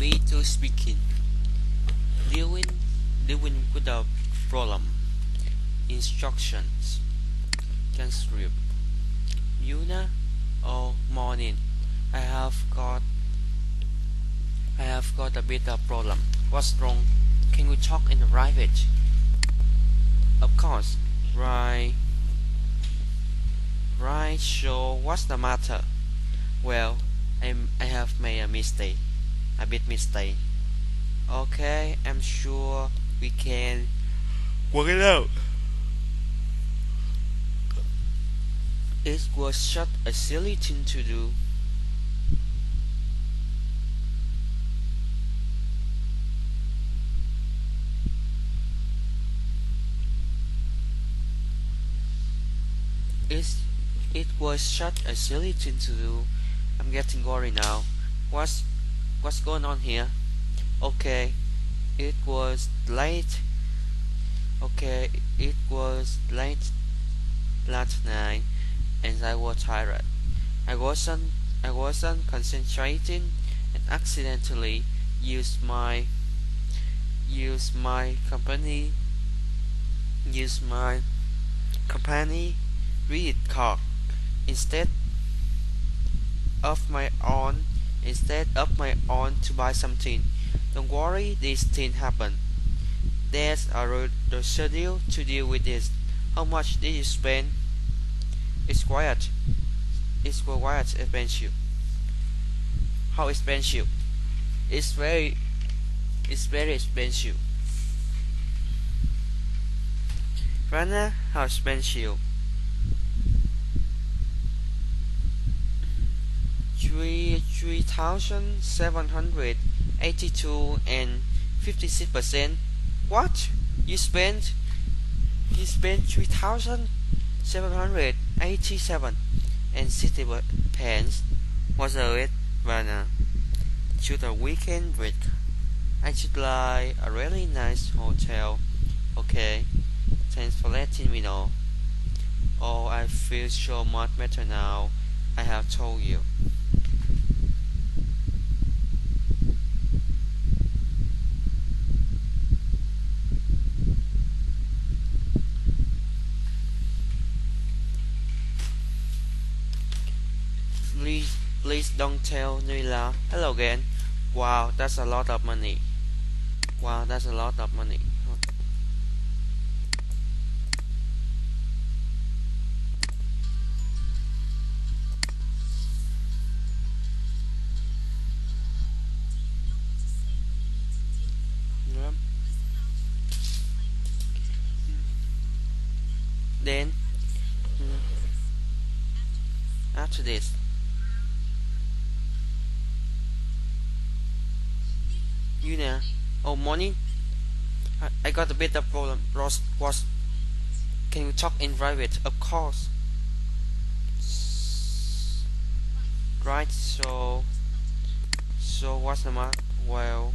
Me too speaking. Dealing with a problem. Instructions. Transcript. Yuna. Oh, morning. I have got a bit of problem. What's wrong? Can we talk in private? Of course. Right. Right. So what's the matter? Well, I have made a mistake. A bit mistake. Okay, I'm sure we can work it out. It was such a silly thing to do. It, it was such a silly thing to do. I'm getting worried now. What's going on here? Okay, it was late. Okay, it was late last night, and I was tired. I wasn't I wasn't concentrating and accidentally used my used my company used my company credit card instead of my own to buy something. Don't worry, this thing happen. There's the schedule to deal with this. How much did you spend? It's quiet. It's quite expensive. How expensive? It's very it's very expensive. Rana, how expensive? 3,782 and 56%. What? You spent 3,787 and 60 pence. What's it, Rana? Should a weekend break? I should like a really nice hotel. Okay, thanks for letting me know. Oh, I feel so much better now. I have told you. Please don't tell Nila. Hello again. Wow, that's a lot of money. Wow, that's a lot of money. Yep. Then, after this, you know, oh morning. I got a bit of problem. Ross was. Can we talk in private? Of course. Right. So what's the matter? Well.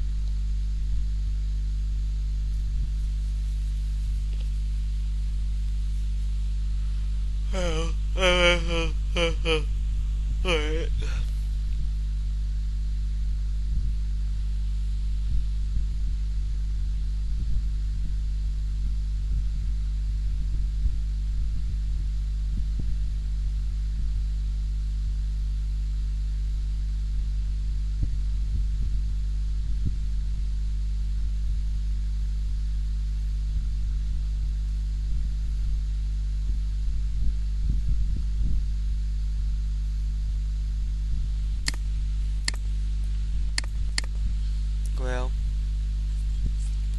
Well,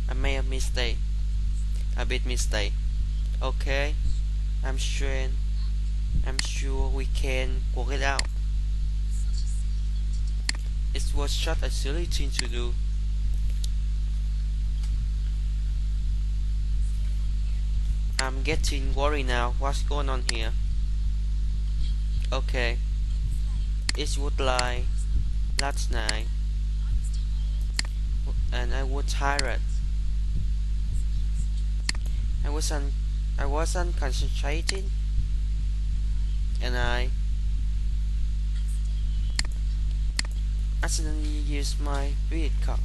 I made a mistake. A bit mistake. Okay, I'm sure. I'm sure we can work it out. It was such a silly thing to do. I'm getting worried now. What's going on here? Okay, it was like last night, and I was tired. I wasn't I wasn't concentrating, and accidentally used my credit card.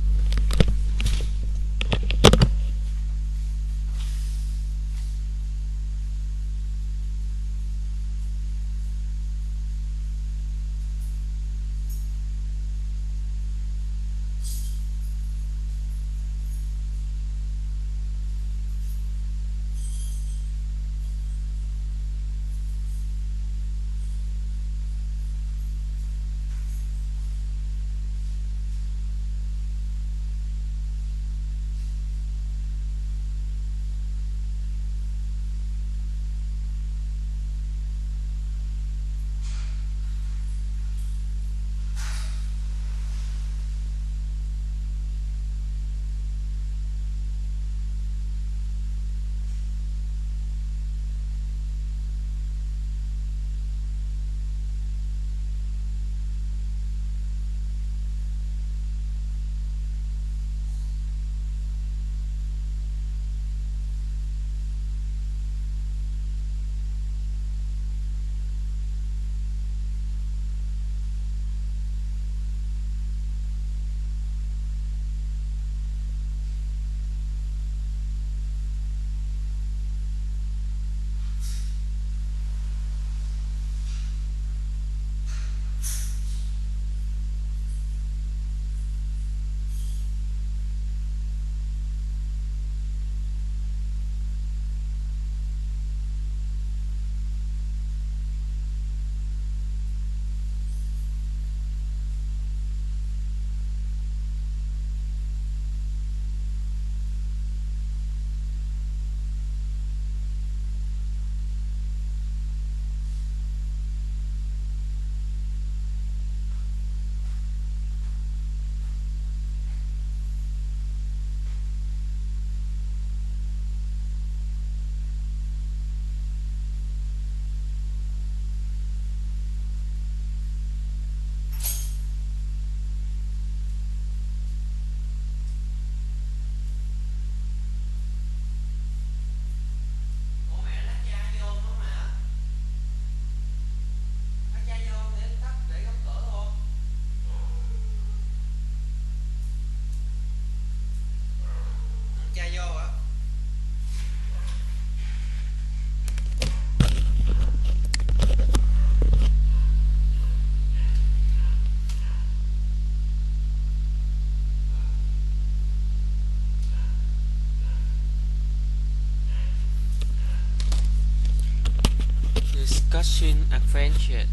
Discussion adventure.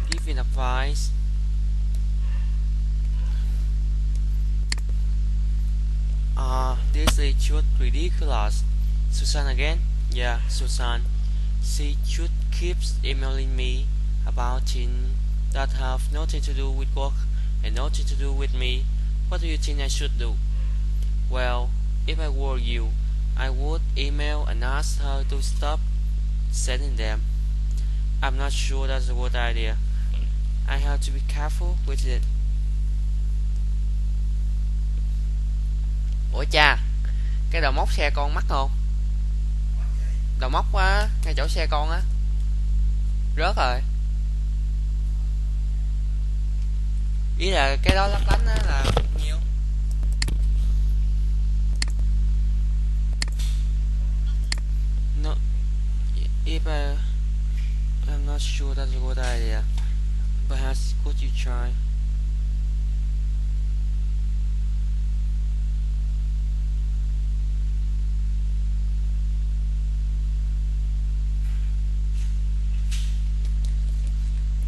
Giving advice. This is just ridiculous. Susan again? Yeah, Susan. She just keeps emailing me about things that have nothing to do with work and nothing to do with me. What do you think I should do? Well, if I were you, I would email and ask her to stop sending them. I'm not sure that's a good idea. I have to be careful with it. Ủa cha, cái đầu móc xe con mắc không? Đầu móc á, ngay chỗ xe con á. Rớt rồi. Ý là cái đó lắc lánh á là nhiêu? No, if I'm not sure that's a good idea. Perhaps could you try?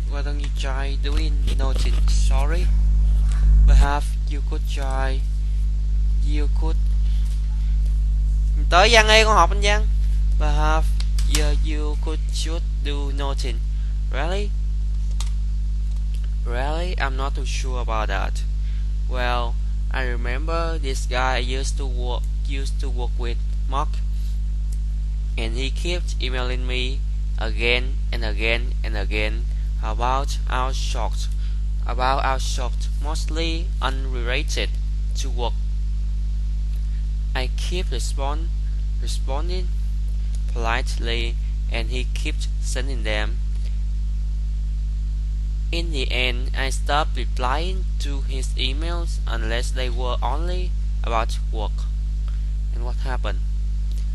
Why don't you try doing nothing? Sorry. Perhaps you could try. You could. Tới Giang ơi, con họp anh Giang. Perhaps you could should do nothing. Really? Really? I'm not too sure about that. Well, I remember this guy I used to work with, Mark, and he kept emailing me again and again and again about our shot, mostly unrelated to work. I kept responding politely, and he kept sending them. In the end, I stopped replying to his emails unless they were only about work. And what happened?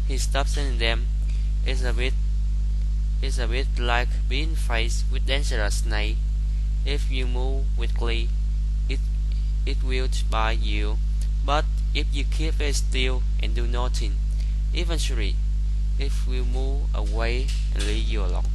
He stopped sending them. It's a bit it's a bit like being faced with dangerous snake. If you move quickly, it it will bite you. But if you keep it still and do nothing, eventually it will move away and leave you alone.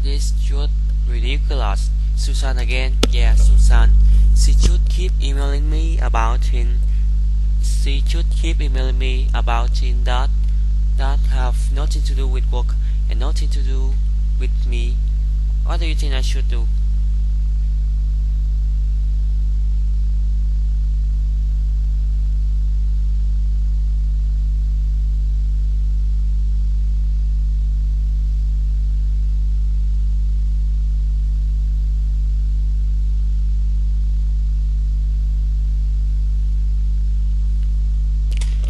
This just ridiculous. Susan again. Yeah, Susan. She should keep emailing me about him. She should keep emailing me about things that have nothing to do with work and nothing to do with me. What do you think I should do?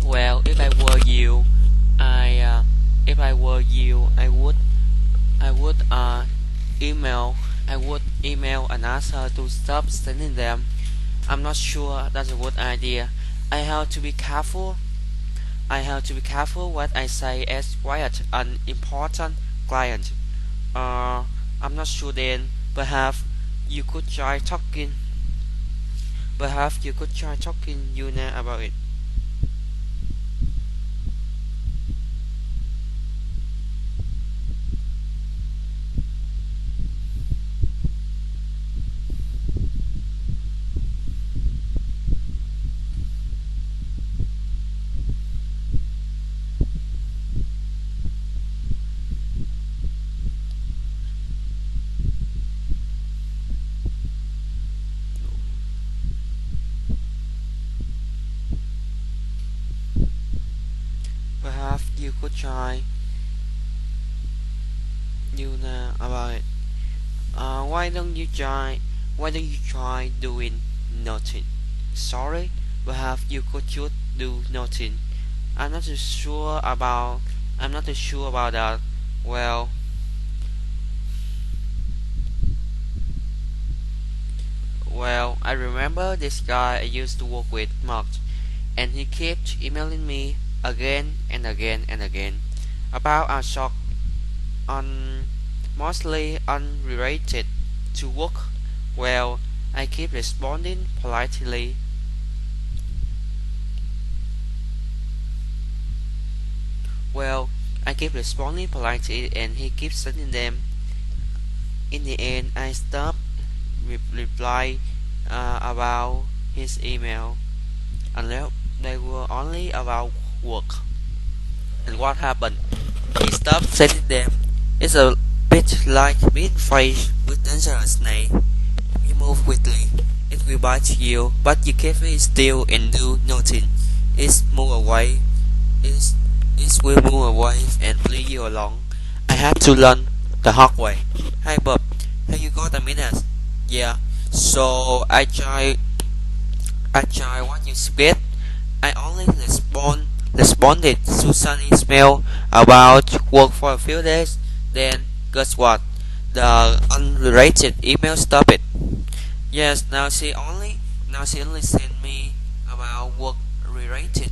Well, if I were you, if I were you, I would email, I would email and ask her to stop sending them. I'm not sure that's a good idea. I have to be careful. I have to be careful what I say as quite an important client. Uh, I'm not sure then. Perhaps you could try talking. Perhaps you could try talking Yuna about it. Perhaps you could try Yuna about it. Why don't you try? Why don't you try doing nothing? Sorry, perhaps you could just do nothing. I'm not too sure about. I'm not too sure about that. Well, I remember this guy I used to work with, Mark, and he kept emailing me again and again and again about our shock on mostly unrelated to work. Well, I keep responding politely. Well, I keep responding politely and he keeps sending them. In the end, I stopped reply about his email unless they were only about work. And what happened? He stopped sending them. It's a bit like being faced with dangerous snake. You move quickly, it will bite you, but you keep it still and do nothing. It move away. It, it will move away and leave you alone. I had to learn the hard way. Hey Bob, have you got a minute? Yeah. So I try what you said. I only responded to Sunny's email about work for a few days. Then guess what? The unrelated email stopped it. Yes, now she only sent me about work related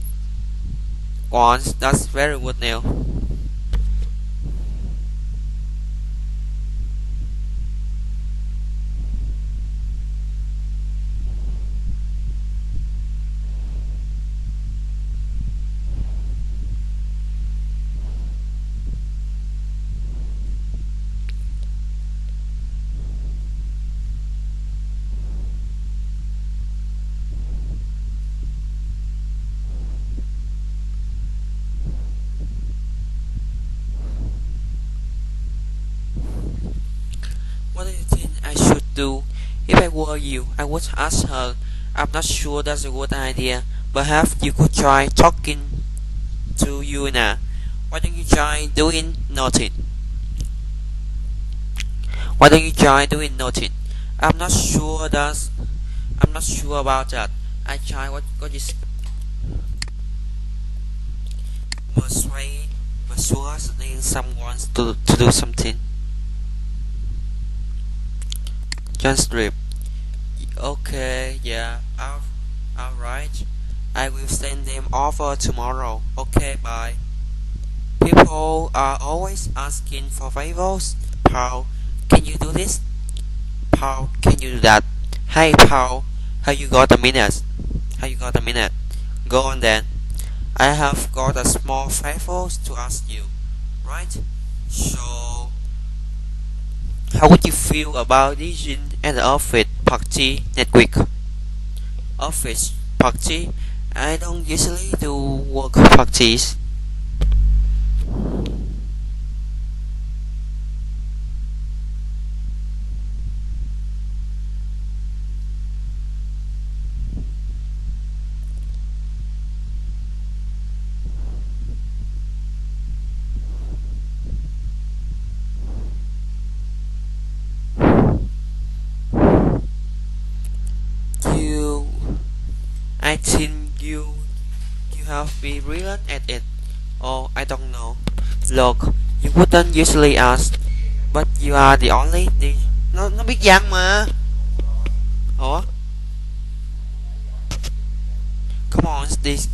ones. That's very good now. What do you think I should do? If I were you, I would ask her. I'm not sure that's a good idea. Perhaps you could try talking to Yuna. Why don't you try doing nothing? Why don't you try doing nothing? I'm not sure that's I'm not sure about that. I try what you persuade persuading someone to do something. Just strip. Okay, yeah, alright. I will send them over tomorrow. Okay, bye. People are always asking for favors. Paul, can you do this? Paul, can you do that? Hey, Paul, have you got a minute? Have you got a minute? Go on then. I have got a small favor to ask you, right? So, how would you feel about teaching at the office party next week? Office party? I don't usually do work parties. You, I think you have been brilliant at it. Oh, I don't know. Look, you wouldn't usually ask, but you are the only. Nó biết văn mà. Ủa? Come on, this.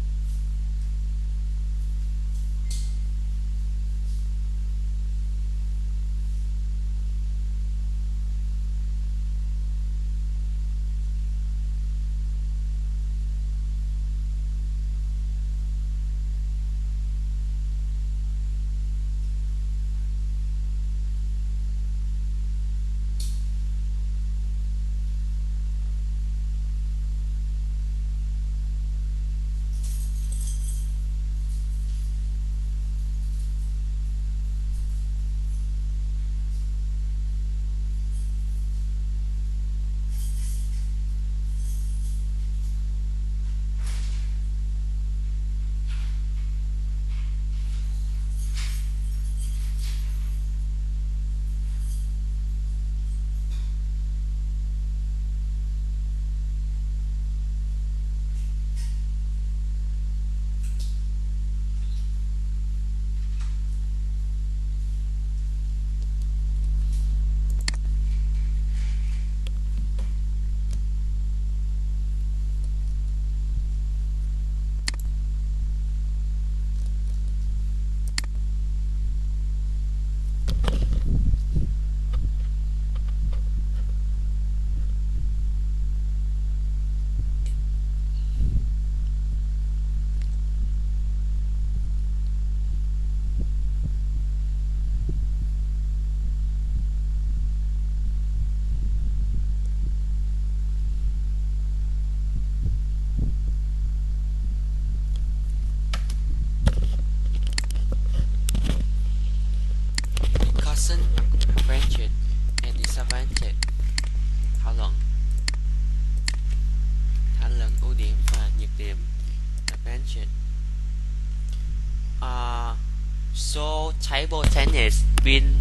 table tennis, pin,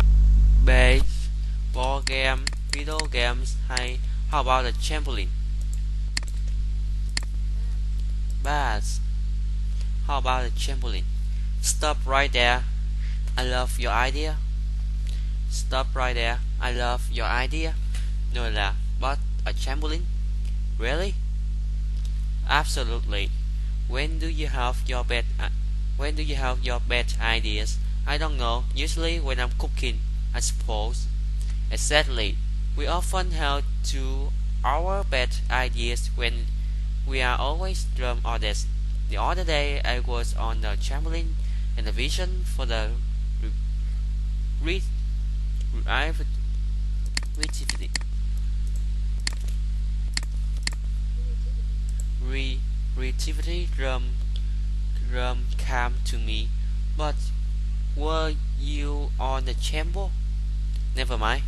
base, ball game, video games hay how about the trampoline? Bats. How about the trampoline? Stop right there. I love your idea. Stop right there. I love your idea. No là, but a trampoline? Really? Absolutely. When do you have your best ideas? I don't know. Usually when I'm cooking, I suppose. Exactly. We often have to our best ideas when we are always dream honest. The other day I was on the trampoline and the vision for the re- re- creativity creativity drum came to me. But were you on the trampoline? Never mind.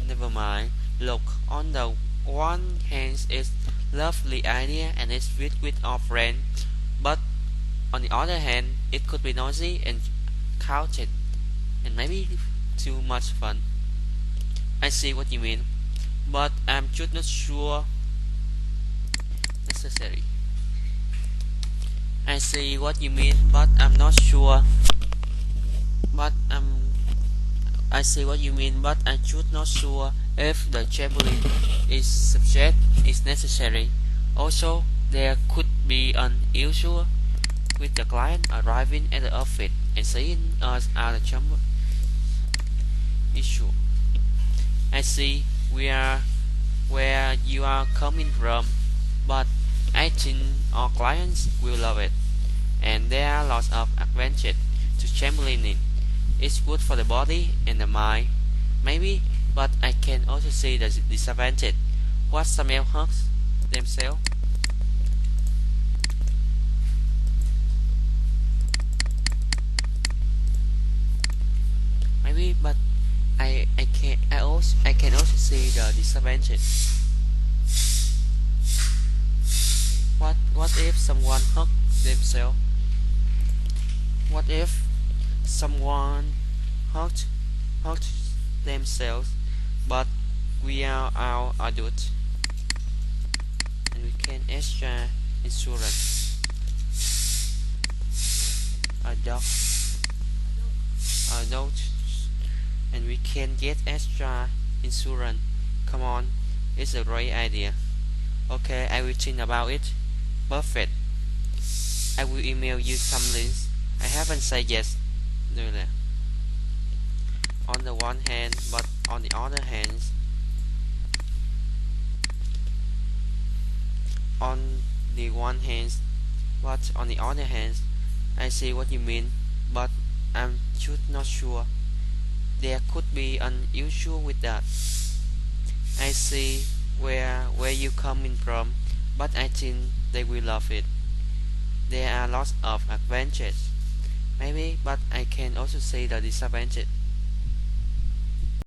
Never mind. Look, on the one hand it's lovely idea and it's with our friend, but on the other hand it could be noisy and crowded and maybe too much fun. I see what you mean, but I'm just not sure necessary. I see what you mean, but I'm not sure. But I see what you mean, but I'm just not sure if the trampoline is subject is necessary. Also, there could be an issue with the client arriving at the office and seeing us at the trampoline issue. I see where you are coming from, but I think our clients will love it, and there are lots of advantages to trampolining. It's good for the body and the mind, maybe, but I can also see the disadvantage. What some else hurts themselves? Maybe, but I can also see the disadvantage. What if someone hurt themselves? What if someone hurt themselves, but we are our adult and we can extra insurance? Adult, and we can get extra insurance. Come on, it's a great idea. Okay, I will think about it. Perfect. I will email you some links. I haven't said yes. No, no. On the one hand, but on the other hand, but on the other hand, I see what you mean, but I'm just not sure. There could be an issue with that. I see where you coming from, but I think they will love it. There are lots of advantages. Maybe, but I can also see the disadvantage.